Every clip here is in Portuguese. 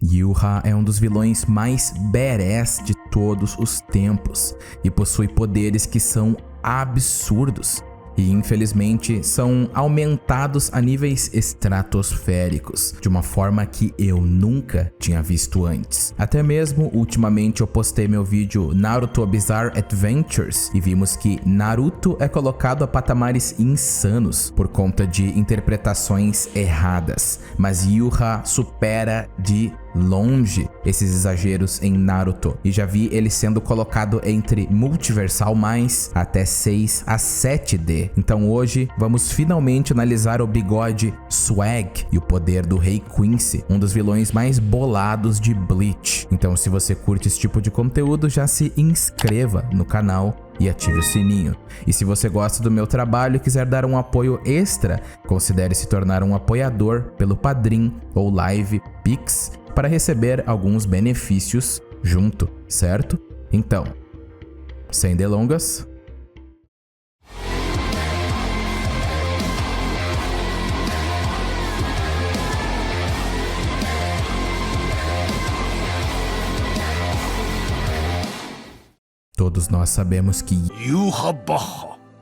Yuha é um dos vilões mais badass de todos os tempos e possui poderes que são absurdos e infelizmente são aumentados a níveis estratosféricos, de uma forma que eu nunca tinha visto antes. Até mesmo ultimamente eu postei meu vídeo Naruto Bizarre Adventures e vimos que Naruto é colocado a patamares insanos por conta de interpretações erradas, mas Yuha supera de longe esses exageros em Naruto e já vi ele sendo colocado entre multiversal mais até 6 a 7D. Então hoje vamos finalmente analisar o bigode Swag e o poder do Rei Quincy, um dos vilões mais bolados de Bleach. Então se você curte esse tipo de conteúdo, já se inscreva no canal e ative o sininho. E se você gosta do meu trabalho e quiser dar um apoio extra, considere se tornar um apoiador pelo Padrim ou Live Pix para receber alguns benefícios junto, certo? Então, sem delongas, todos nós sabemos que Yuha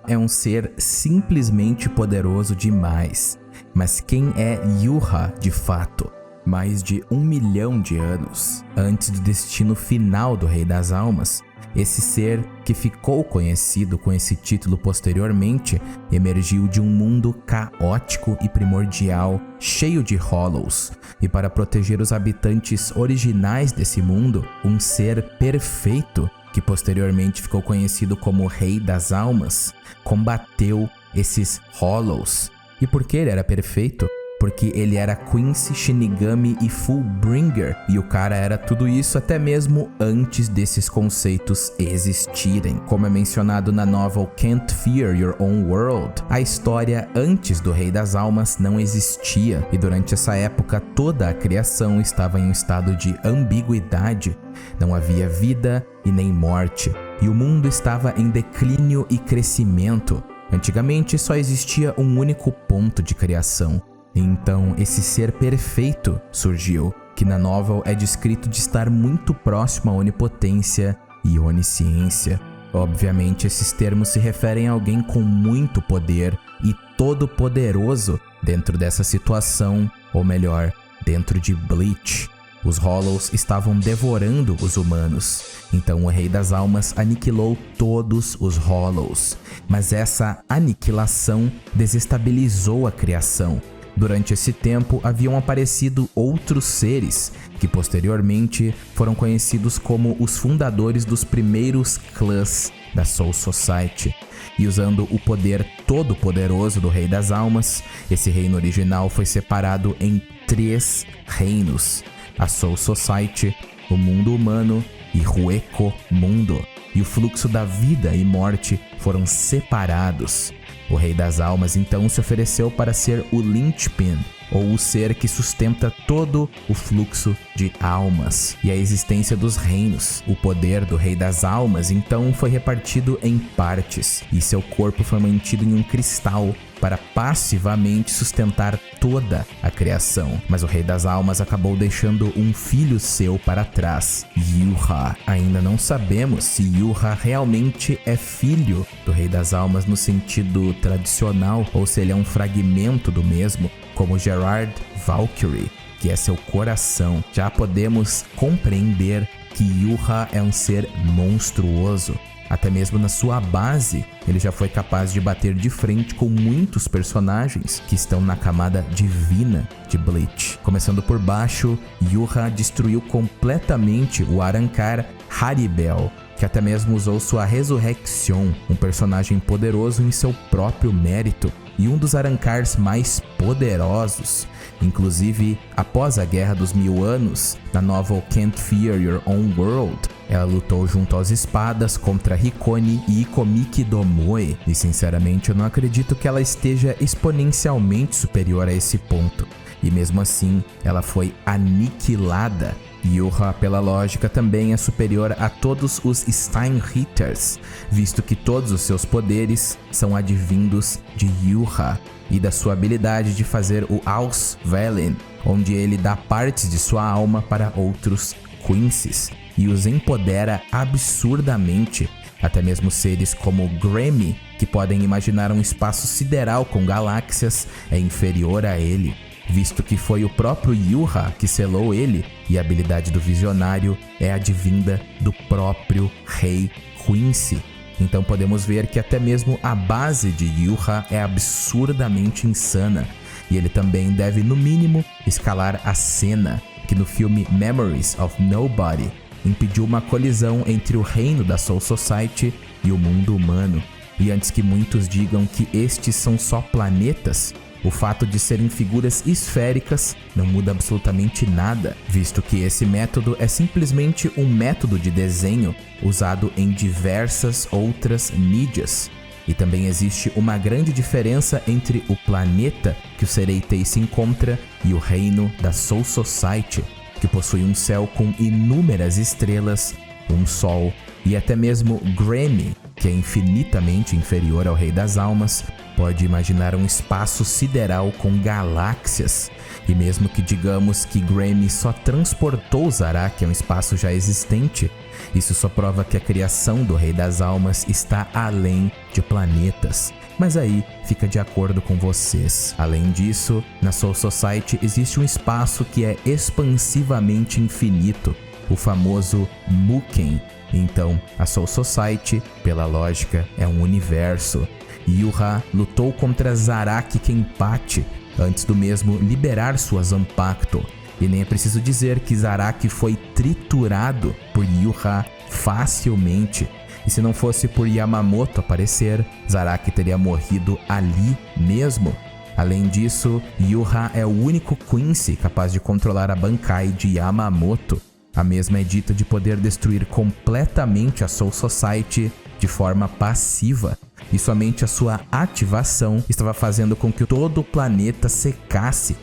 é um ser simplesmente poderoso demais. Mas quem é Yuha de fato? Mais de 1 milhão de anos antes do destino final do Rei das Almas, esse ser que ficou conhecido com esse título posteriormente emergiu de um mundo caótico e primordial, cheio de Hollows, e para proteger os habitantes originais desse mundo, um ser perfeito, que posteriormente ficou conhecido como Rei das Almas, combateu esses Hollows. E por que ele era perfeito? Porque ele era Quincy, Shinigami e Fullbringer, e o cara era tudo isso até mesmo antes desses conceitos existirem. Como é mencionado na novel Can't Fear Your Own World, a história antes do Rei das Almas não existia, e durante essa época toda a criação estava em um estado de ambiguidade. Não havia vida e nem morte, e o mundo estava em declínio e crescimento. Antigamente só existia um único ponto de criação. Então esse ser perfeito surgiu, que na novel é descrito de estar muito próximo à onipotência e onisciência. Obviamente esses termos se referem a alguém com muito poder e todo poderoso dentro dessa situação, ou melhor, dentro de Bleach. Os Hollows estavam devorando os humanos, então o Rei das Almas aniquilou todos os Hollows. Mas essa aniquilação desestabilizou a criação. Durante esse tempo haviam aparecido outros seres, que posteriormente foram conhecidos como os fundadores dos primeiros clãs da Soul Society. E usando o poder todo-poderoso do Rei das Almas, esse reino original foi separado em 3 reinos: a Soul Society, o mundo humano e Hueco Mundo. E o fluxo da vida e morte foram separados. O Rei das Almas então se ofereceu para ser o linchpin, ou o ser que sustenta todo o fluxo de almas e a existência dos reinos. O poder do Rei das Almas então foi repartido em partes, e seu corpo foi mantido em um cristal para passivamente sustentar toda a criação. Mas o Rei das Almas acabou deixando um filho seu para trás, Yuha. Ainda não sabemos se Yuha realmente é filho do Rei das Almas no sentido tradicional, ou se ele é um fragmento do mesmo, como Gerard Valkyrie, que é seu coração. Já podemos compreender que Yuha é um ser monstruoso. Até mesmo na sua base, ele já foi capaz de bater de frente com muitos personagens que estão na camada divina de Bleach. Começando por baixo, Yuha destruiu completamente o Arrancar Haribel, que até mesmo usou sua Resurrection, um personagem poderoso em seu próprio mérito, e um dos Arrancars mais poderosos. Inclusive, após a Guerra dos 1000 Anos, na novel Can't Fear Your Own World, ela lutou junto às espadas contra Hikone e Ikomiki Domoe, e sinceramente eu não acredito que ela esteja exponencialmente superior a esse ponto. E mesmo assim, ela foi aniquilada. Yuha, pela lógica, também é superior a todos os Steinritters, visto que todos os seus poderes são advindos de Yuha e da sua habilidade de fazer o Auswählen, onde ele dá partes de sua alma para outros Quincy's e os empodera absurdamente. Até mesmo seres como Grammy, que podem imaginar um espaço sideral com galáxias, é inferior a ele, visto que foi o próprio Yuha que selou ele, e a habilidade do visionário é advinda do próprio Rei Quincy. Então podemos ver que até mesmo a base de Yuha é absurdamente insana, e ele também deve, no mínimo, escalar a cena, que no filme Memories of Nobody impediu uma colisão entre o reino da Soul Society e o mundo humano. E antes que muitos digam que estes são só planetas, o fato de serem figuras esféricas não muda absolutamente nada, visto que esse método é simplesmente um método de desenho usado em diversas outras mídias. E também existe uma grande diferença entre o planeta que o Sereitei se encontra e o reino da Soul Society, que possui um céu com inúmeras estrelas, um sol e até mesmo Grammy, que é infinitamente inferior ao Rei das Almas, pode imaginar um espaço sideral com galáxias. E mesmo que digamos que Grammy só transportou Zarak a um espaço já existente, isso só prova que a criação do Rei das Almas está além de planetas. Mas aí fica de acordo com vocês. Além disso, na Soul Society existe um espaço que é expansivamente infinito, o famoso Muken. Então, a Soul Society, pela lógica, é um universo. Yuha lutou contra Zarak Kenpachi antes do mesmo liberar sua Zanpakuto. E nem é preciso dizer que Zarak foi triturado por Yuha facilmente. E se não fosse por Yamamoto aparecer, Zarak teria morrido ali mesmo. Além disso, Yuha é o único Quincy capaz de controlar a Bankai de Yamamoto. A mesma é dita de poder destruir completamente a Soul Society de forma passiva. E somente a sua ativação estava fazendo com que todo o planeta secasse.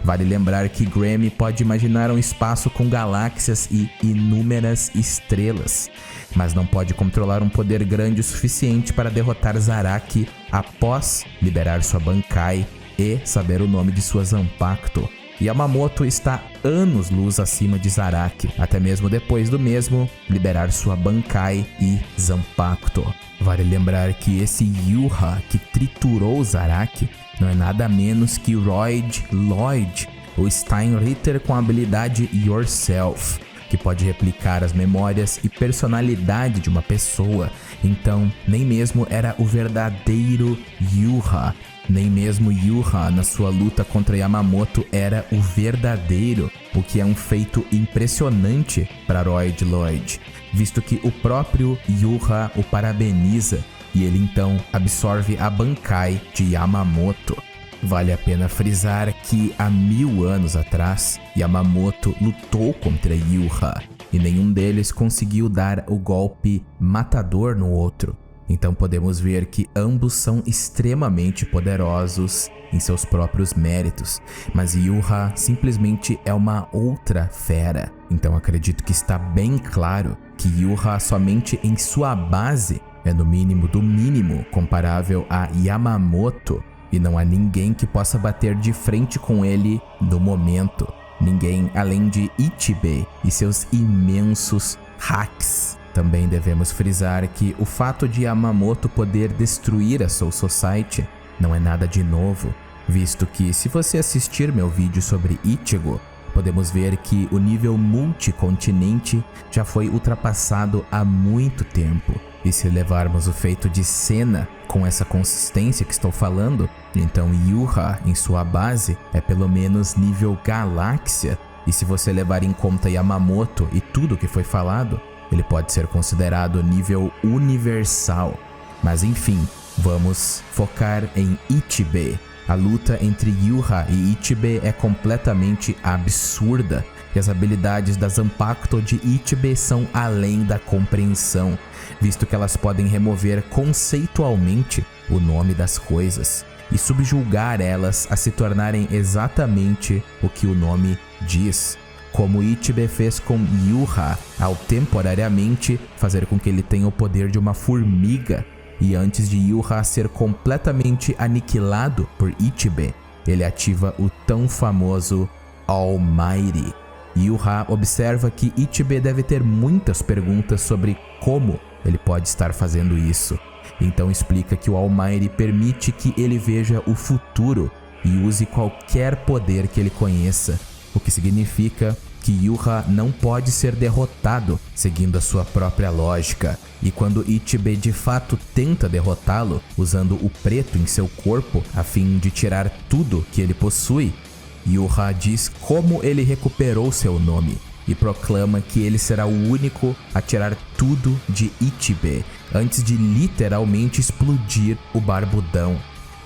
Vale lembrar que Grammy pode imaginar um espaço com galáxias e inúmeras estrelas, mas não pode controlar um poder grande o suficiente para derrotar Zarak após liberar sua Bankai e saber o nome de sua Zanpakuto. Yamamoto está anos-luz acima de Zarak, até mesmo depois do mesmo liberar sua Bankai e Zanpakuto. Vale lembrar que esse Yuha que triturou Zarak não é nada menos que Royd Lloyd, o Steinritter com a habilidade Yourself, que pode replicar as memórias e personalidade de uma pessoa. Então, nem mesmo era o verdadeiro Yuha. Nem mesmo Yuha, na sua luta contra Yamamoto, era o verdadeiro, o que é um feito impressionante para Royd Lloyd, visto que o próprio Yuha o parabeniza e ele então absorve a Bankai de Yamamoto. Vale a pena frisar que há 1000 anos atrás, Yamamoto lutou contra Yuha e nenhum deles conseguiu dar o golpe matador no outro. Então podemos ver que ambos são extremamente poderosos em seus próprios méritos, mas Yuha simplesmente é uma outra fera. Então acredito que está bem claro que Yuha somente em sua base é no mínimo do mínimo comparável a Yamamoto, e não há ninguém que possa bater de frente com ele no momento. Ninguém além de Ichibe e seus imensos hacks. Também devemos frisar que o fato de Yamamoto poder destruir a Soul Society não é nada de novo, visto que se você assistir meu vídeo sobre Ichigo, podemos ver que o nível multicontinente já foi ultrapassado há muito tempo. E se levarmos o feito de cena com essa consistência que estou falando, então Yuha em sua base é pelo menos nível galáxia. E se você levar em conta Yamamoto e tudo que foi falado, ele pode ser considerado nível universal. Mas enfim, vamos focar em Ichibe. A luta entre Yuha e Ichibe é completamente absurda, e as habilidades da Zanpakuto de Ichibe são além da compreensão, visto que elas podem remover conceitualmente o nome das coisas e subjugar elas a se tornarem exatamente o que o nome diz, como Ichibe fez com Yuha ao temporariamente fazer com que ele tenha o poder de uma formiga. E antes de Yuha ser completamente aniquilado por Ichibe, ele ativa o tão famoso Almighty. Yuha observa que Ichibe deve ter muitas perguntas sobre como ele pode estar fazendo isso. Então explica que o Almighty permite que ele veja o futuro e use qualquer poder que ele conheça, o que significa que Yuha não pode ser derrotado seguindo a sua própria lógica. E quando Ichibe de fato tenta derrotá-lo usando o preto em seu corpo a fim de tirar tudo que ele possui, Yuha diz como ele recuperou seu nome e proclama que ele será o único a tirar tudo de Ichibe antes de literalmente explodir o Barbudão.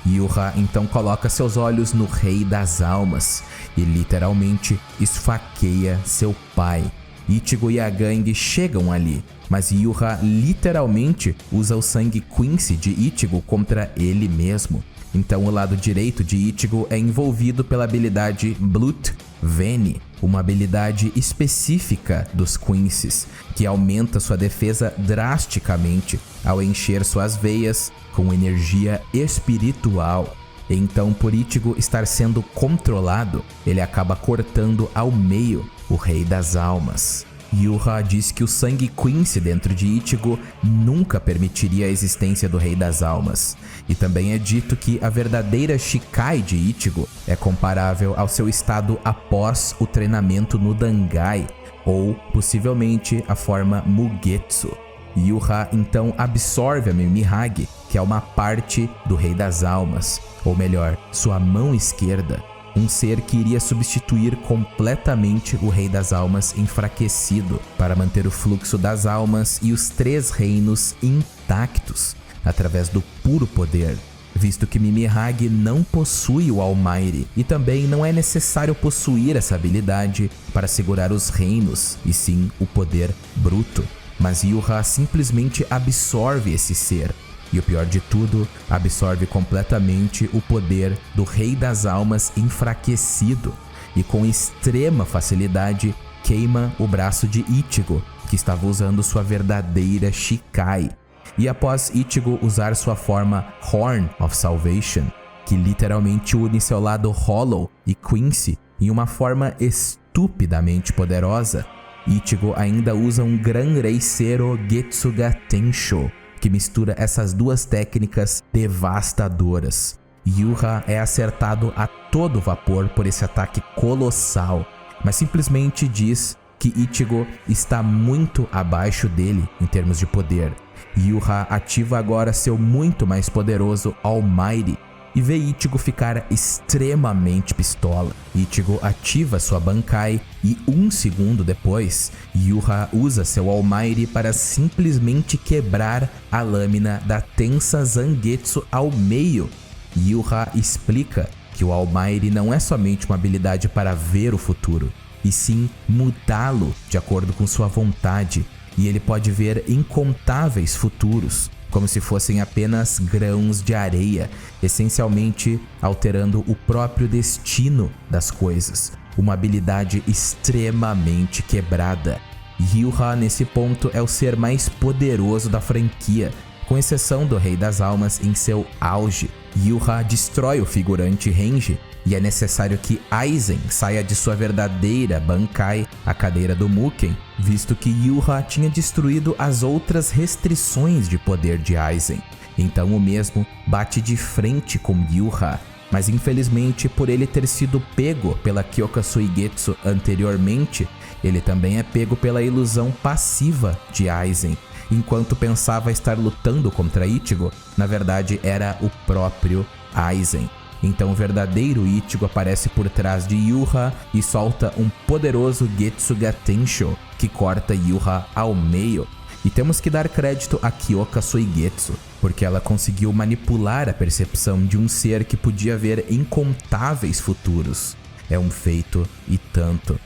Yuha então coloca seus olhos no Rei das Almas e literalmente esfaqueia seu pai. Ichigo e a gangue chegam ali, mas Yuha literalmente usa o sangue Quincy de Ichigo contra ele mesmo. Então o lado direito de Ichigo é envolvido pela habilidade Blood Vene, uma habilidade específica dos Quincy's, que aumenta sua defesa drasticamente ao encher suas veias com energia espiritual. Então, por Ichigo estar sendo controlado, ele acaba cortando ao meio o Rei das Almas. Yuha diz que o sangue Quincy dentro de Ichigo nunca permitiria a existência do Rei das Almas. E também é dito que a verdadeira Shikai de Ichigo é comparável ao seu estado após o treinamento no Dangai, ou possivelmente a forma Mugetsu. Yuha então absorve a Mimihage, que é uma parte do Rei das Almas, ou melhor, sua mão esquerda. Um ser que iria substituir completamente o Rei das Almas enfraquecido para manter o fluxo das almas e os 3 reinos intactos através do puro poder, visto que Mimihage não possui o Almighty e também não é necessário possuir essa habilidade para segurar os reinos, e sim o poder bruto. Mas Yuha simplesmente absorve esse ser. E o pior de tudo, absorve completamente o poder do Rei das Almas enfraquecido e com extrema facilidade queima o braço de Ichigo, que estava usando sua verdadeira Shikai. E após Ichigo usar sua forma Horn of Salvation, que literalmente une seu lado Hollow e Quincy em uma forma estupidamente poderosa, Ichigo ainda usa um Granreisero Getsuga Tensho, que mistura essas duas técnicas devastadoras. Yuha é acertado a todo vapor por esse ataque colossal, mas simplesmente diz que Ichigo está muito abaixo dele em termos de poder. Yuha ativa agora seu muito mais poderoso Almighty e vê Ichigo ficar extremamente pistola. Ichigo ativa sua Bankai e 1 segundo depois, Yuha usa seu Almighty para simplesmente quebrar a lâmina da Tensa Zangetsu ao meio. Yuha explica que o Almighty não é somente uma habilidade para ver o futuro, e sim mudá-lo de acordo com sua vontade, e ele pode ver incontáveis futuros, como se fossem apenas grãos de areia, essencialmente alterando o próprio destino das coisas. Uma habilidade extremamente quebrada. Yuha, nesse ponto, é o ser mais poderoso da franquia, com exceção do Rei das Almas em seu auge. Yuha destrói o figurante Renji, e é necessário que Aizen saia de sua verdadeira Bankai, a cadeira do Muken, visto que Yuha tinha destruído as outras restrições de poder de Aizen. Então o mesmo bate de frente com Yuha, mas infelizmente por ele ter sido pego pela Kyoka Suigetsu anteriormente, ele também é pego pela ilusão passiva de Aizen. Enquanto pensava estar lutando contra Ichigo, na verdade era o próprio Aizen. Então o verdadeiro Ichigo aparece por trás de Yuha e solta um poderoso Getsuga Tensho que corta Yuha ao meio. E temos que dar crédito a Kyoka Suigetsu, porque ela conseguiu manipular a percepção de um ser que podia ver incontáveis futuros. É um feito e tanto.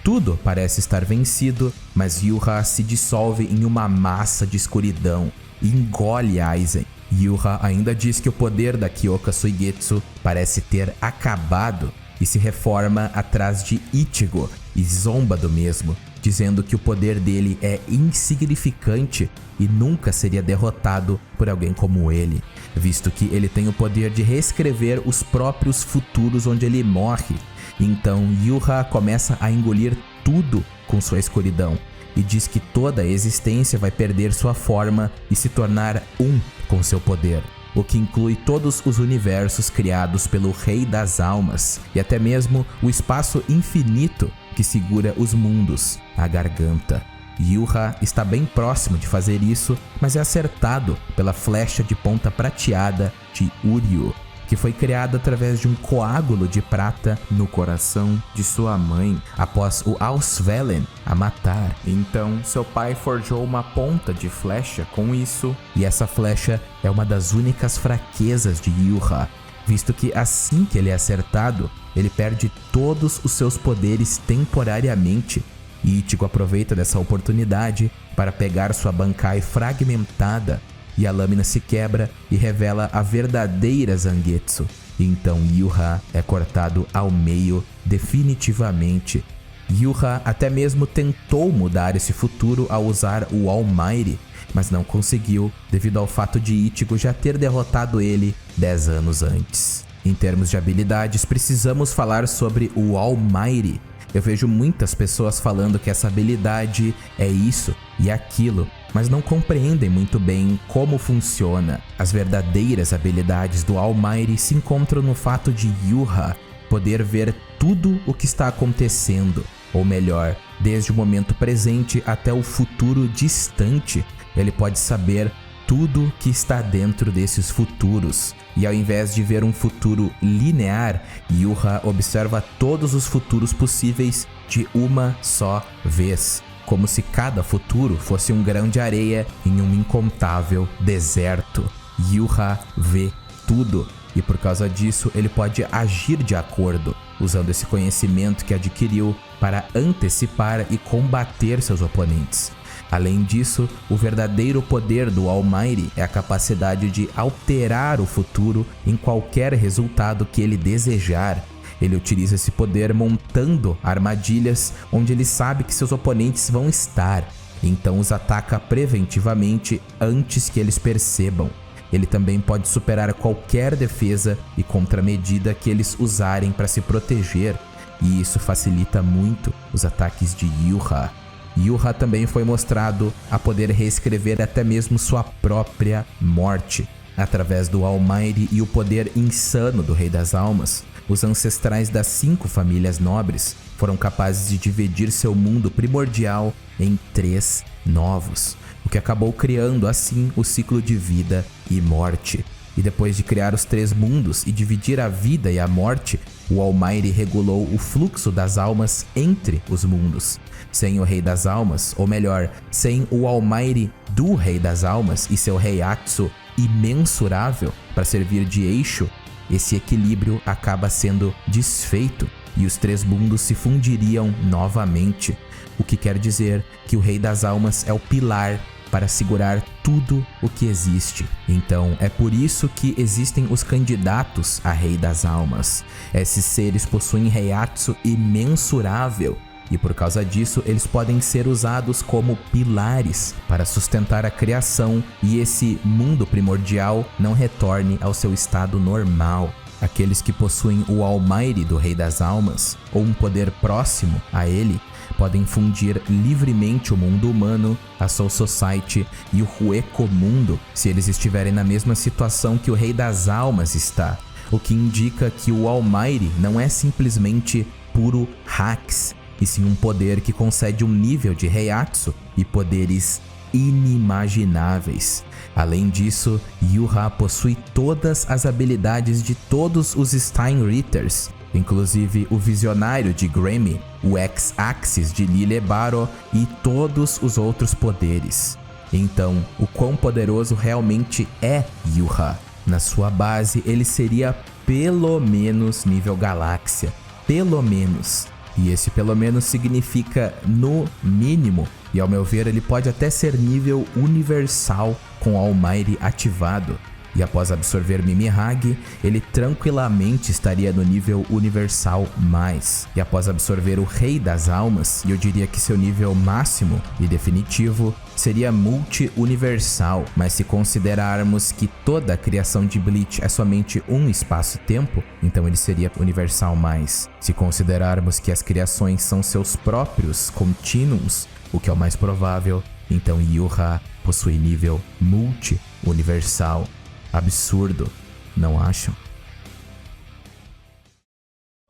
Tudo parece estar vencido, mas Yuha se dissolve em uma massa de escuridão e engole Aizen. Yuha ainda diz que o poder da Kyoka Suigetsu parece ter acabado e se reforma atrás de Ichigo e zomba do mesmo, dizendo que o poder dele é insignificante e nunca seria derrotado por alguém como ele, visto que ele tem o poder de reescrever os próprios futuros onde ele morre. Então Yuha começa a engolir tudo com sua escuridão e diz que toda a existência vai perder sua forma e se tornar um com seu poder, o que inclui todos os universos criados pelo Rei das Almas e até mesmo o espaço infinito que segura os mundos, a garganta. Yuha está bem próximo de fazer isso, mas é acertado pela flecha de ponta prateada de Uryu, que foi criada através de um coágulo de prata no coração de sua mãe após o Auswellen a matar. Então, seu pai forjou uma ponta de flecha com isso, e essa flecha é uma das únicas fraquezas de Yuha, visto que assim que ele é acertado, ele perde todos os seus poderes temporariamente. E Ichigo aproveita dessa oportunidade para pegar sua Bankai fragmentada, e a lâmina se quebra e revela a verdadeira Zangetsu. Então Yuha é cortado ao meio definitivamente. Yuha até mesmo tentou mudar esse futuro ao usar o All Might, mas não conseguiu devido ao fato de Ichigo já ter derrotado ele 10 anos antes. Em termos de habilidades, precisamos falar sobre o All Might. Eu vejo muitas pessoas falando que essa habilidade é isso e aquilo, mas não compreendem muito bem como funciona. As verdadeiras habilidades do All Might se encontram no fato de Yuha poder ver tudo o que está acontecendo, ou melhor, desde o momento presente até o futuro distante. Ele pode saber tudo que está dentro desses futuros. E ao invés de ver um futuro linear, Yuha observa todos os futuros possíveis de uma só vez, como se cada futuro fosse um grão de areia em um incontável deserto. Yuha vê tudo, e por causa disso ele pode agir de acordo, usando esse conhecimento que adquiriu para antecipar e combater seus oponentes. Além disso, o verdadeiro poder do All Might é a capacidade de alterar o futuro em qualquer resultado que ele desejar. Ele utiliza esse poder montando armadilhas onde ele sabe que seus oponentes vão estar, então os ataca preventivamente antes que eles percebam. Ele também pode superar qualquer defesa e contramedida que eles usarem para se proteger, e isso facilita muito os ataques de Yuha. Yuha também foi mostrado a poder reescrever até mesmo sua própria morte. Através do All Might e o poder insano do Rei das Almas, os ancestrais das 5 famílias nobres foram capazes de dividir seu mundo primordial em 3 novos, o que acabou criando assim o ciclo de vida e morte. E depois de criar os 3 mundos e dividir a vida e a morte, o All Might regulou o fluxo das almas entre os mundos. Sem o Rei das Almas, ou melhor, sem o All Might do Rei das Almas e seu Heiatsu imensurável para servir de eixo, esse equilíbrio acaba sendo desfeito e os 3 mundos se fundiriam novamente, o que quer dizer que o Rei das Almas é o pilar para segurar tudo o que existe. Então é por isso que existem os candidatos a Rei das Almas. Esses seres possuem Heiatsu imensurável, e por causa disso eles podem ser usados como pilares para sustentar a criação e esse mundo primordial não retorne ao seu estado normal. Aqueles que possuem o All Might do Rei das Almas, ou um poder próximo a ele, podem fundir livremente o mundo humano, a Soul Society e o Hueco Mundo se eles estiverem na mesma situação que o Rei das Almas está, o que indica que o All Might não é simplesmente puro hacks, e sim um poder que concede um nível de Heiatsu e poderes inimagináveis. Além disso, Yuha possui todas as habilidades de todos os Steinritters, inclusive o Visionário de Grammy, o X-Axis de Lilebaro e todos os outros poderes. Então, o quão poderoso realmente é Yuha? Na sua base, ele seria pelo menos nível galáxia, pelo menos. E esse pelo menos significa no mínimo, e ao meu ver ele pode até ser nível universal com All Might ativado. E após absorver Mimi-Hage, ele tranquilamente estaria no nível universal mais. E após absorver o Rei das Almas, e eu diria que seu nível máximo e definitivo seria multi-universal. Mas se considerarmos que toda a criação de Bleach é somente um espaço-tempo, então ele seria universal mais. Se considerarmos que as criações são seus próprios contínuos, o que é o mais provável, então Yuha possui nível multi-universal. Absurdo, não acham?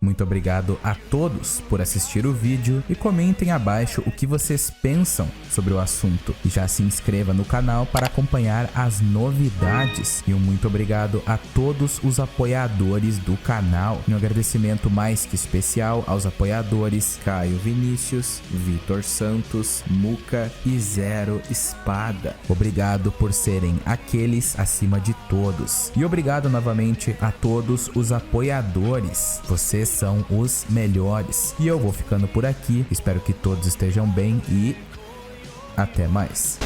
Muito obrigado a todos por assistir o vídeo e comentem abaixo o que vocês pensam sobre o assunto. E já se inscreva no canal para acompanhar as novidades. E um muito obrigado a todos os apoiadores do canal. Um agradecimento mais que especial aos apoiadores Caio Vinícius, Vitor Santos, Muca e Zero Espada. Obrigado por serem aqueles acima de todos. E obrigado novamente a todos os apoiadores. Vocês são os melhores. E eu vou ficando por aqui. Espero que todos estejam bem e até mais.